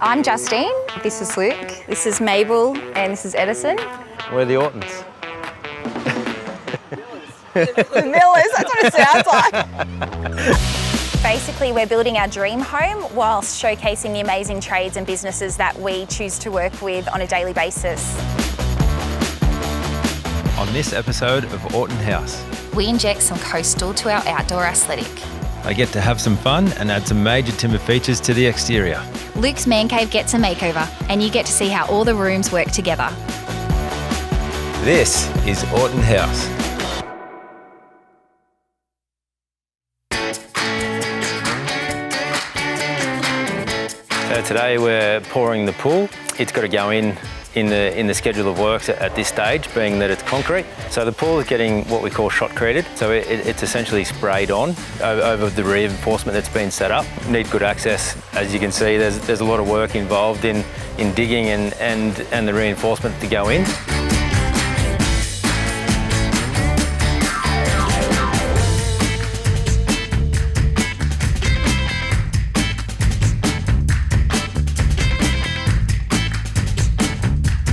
I'm Justine, this is Luke, this is Mabel, and this is Edison. We're the Ortons. The Millers, that's what it sounds like. Basically, we're building our dream home whilst showcasing the amazing trades and businesses that we choose to work with on a daily basis. On this episode of Orton Haus, we inject some coastal to our outdoor aesthetic. I get to have some fun and add some major timber features to the exterior. Luke's man cave gets a makeover, and you get to see how all the rooms work together. This is Orton Haus. So today we're pouring the pool. It's got to go in the schedule of works at this stage, being that it's concrete. So the pool is getting what we call shotcreted. So it's essentially sprayed on over the reinforcement that's been set up. Need good access. As you can see, there's a lot of work involved in digging and the reinforcement to go in.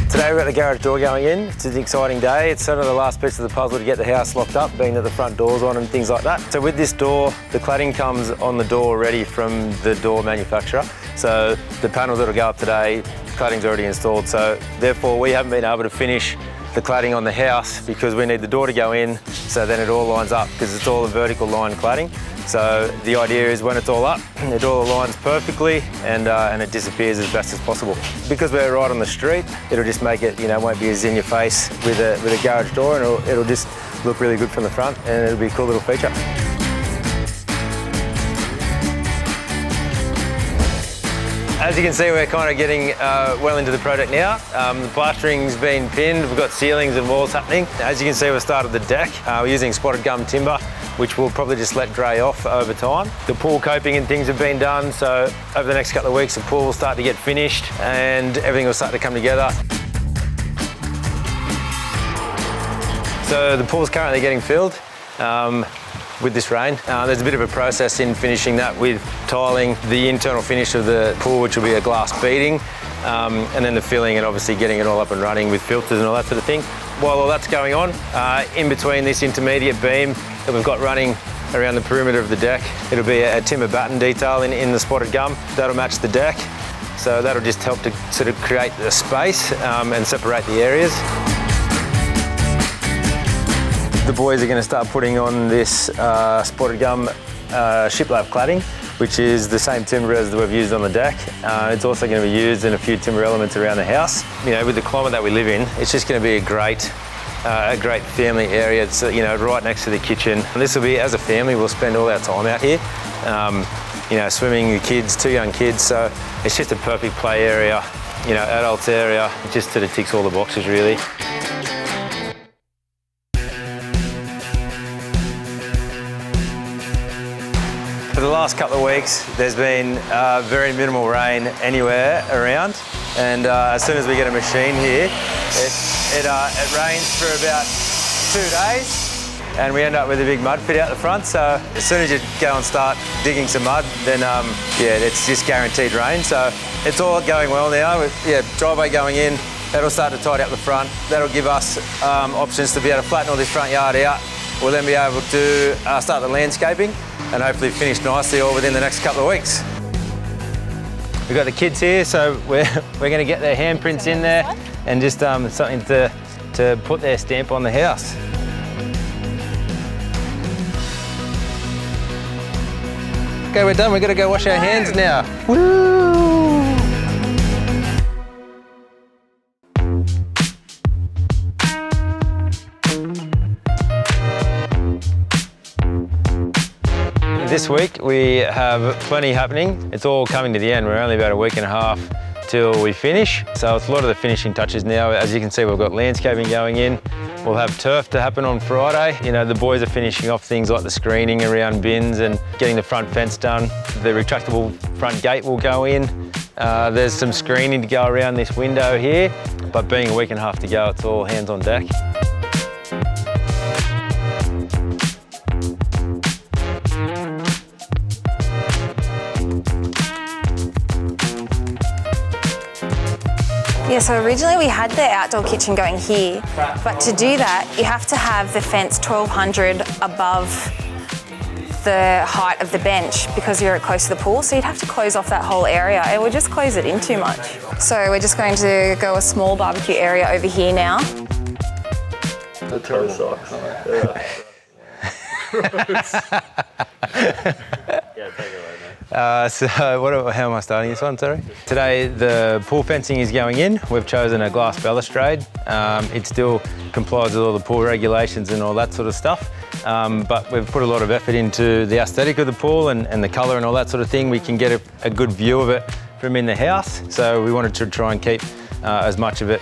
Today we've got the garage door going in. It's an exciting day. It's sort of the last piece of the puzzle to get the house locked up, being that the front door's on and things like that. So with this door, the cladding comes on the door already from the door manufacturer. So the panels that'll go up today, cladding's already installed. So therefore we haven't been able to finish the cladding on the house because we need the door to go in so then it all lines up because it's all a vertical line cladding. So the idea is when it's all up, it all aligns perfectly and it disappears as best as possible. Because we're right on the street, it'll just make it, won't be as in your face with a garage door, and it'll just look really good from the front, and it'll be a cool little feature. As you can see, we're kind of getting well into the project now. The plastering's been pinned, we've got ceilings and walls happening. As you can see, we've started the deck. We're using spotted gum timber, which we'll probably just let dry off over time. The pool coping and things have been done, so over the next couple of weeks the pool will start to get finished and everything will start to come together. So the pool's currently getting filled with this rain. There's a bit of a process in finishing that with tiling the internal finish of the pool, which will be a glass beading, and then the filling and obviously getting it all up and running with filters and all that sort of thing. While all that's going on, in between this intermediate beam that we've got running around the perimeter of the deck, it'll be a timber batten detail in the spotted gum. That'll match the deck, so that'll just help to sort of create the space and separate the areas. The boys are going to start putting on this spotted gum shiplap cladding, which is the same timber as we've used on the deck. It's also going to be used in a few timber elements around the house. With the climate that we live in, it's just going to be a great family area. It's right next to the kitchen. And this will be, as a family, we'll spend all our time out here. Swimming, the kids, 2 young kids, so it's just a perfect play area, adults area. It just sort of ticks all the boxes really. For the last couple of weeks, there's been very minimal rain anywhere around, and as soon as we get a machine here, it rains for about 2 days, and we end up with a big mud pit out the front. So as soon as you go and start digging some mud, then it's just guaranteed rain. So it's all going well now. Driveway going in, that'll start to tidy up the front. That'll give us options to be able to flatten all this front yard out. We'll then be able to start the landscaping and hopefully finish nicely all within the next couple of weeks. We've got the kids here, so we're going to get their handprints in there and just something to put their stamp on the house. Okay, we're done. We've got to go wash our hands now. Woo! This week we have plenty happening. It's all coming to the end. We're only about a week and a half till we finish. So it's a lot of the finishing touches now. As you can see, we've got landscaping going in. We'll have turf to happen on Friday. The boys are finishing off things like the screening around bins and getting the front fence done. The retractable front gate will go in. There's some screening to go around this window here, but being a week and a half to go, it's all hands on deck. Yeah, so originally we had the outdoor kitchen going here, but to do that, you have to have the fence 1200 above the height of the bench because you're close to the pool, so you'd have to close off that whole area. It would just close it in too much. So we're just going to go a small barbecue area over here now. The toe socks. Yeah, take it away, mate. So how am I starting this one, sorry? Today the pool fencing is going in. We've chosen a glass balustrade. It still complies with all the pool regulations and all that sort of stuff. But we've put a lot of effort into the aesthetic of the pool and the colour and all that sort of thing. We can get a good view of it from in the house. So we wanted to try and keep as much of it,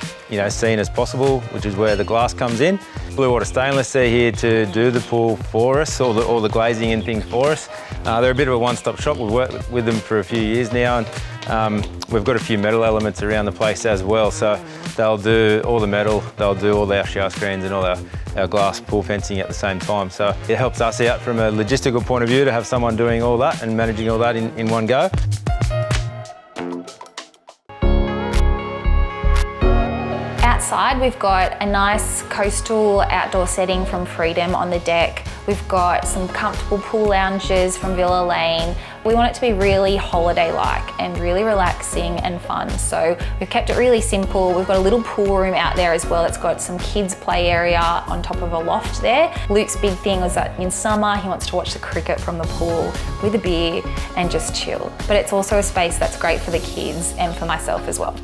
seen as possible, which is where the glass comes in. Blue Water Stainless are here to do the pool for us, all the glazing and things for us. They're a bit of a one-stop shop. We've worked with them for a few years now, and we've got a few metal elements around the place as well. So they'll do all the metal, they'll do all our shower screens and all our glass pool fencing at the same time. So it helps us out from a logistical point of view to have someone doing all that and managing all that in one go. Outside, we've got a nice coastal outdoor setting from Freedom on the deck. We've got some comfortable pool lounges from Villa Lane. We want it to be really holiday-like and really relaxing and fun. So we've kept it really simple. We've got a little pool room out there as well. It's got some kids' play area on top of a loft there. Luke's big thing was that in summer, he wants to watch the cricket from the pool with a beer and just chill. But it's also a space that's great for the kids and for myself as well.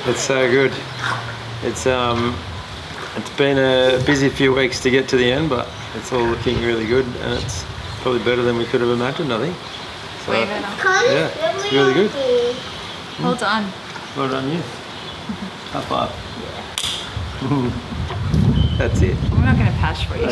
It's so good. It's been a busy few weeks to get to the end, but it's all looking really good, and it's probably better than we could have imagined, I think. So, yeah, it's really good. Well done. Well done, you. High five. Yeah. That's it. I'm not going to pass for you.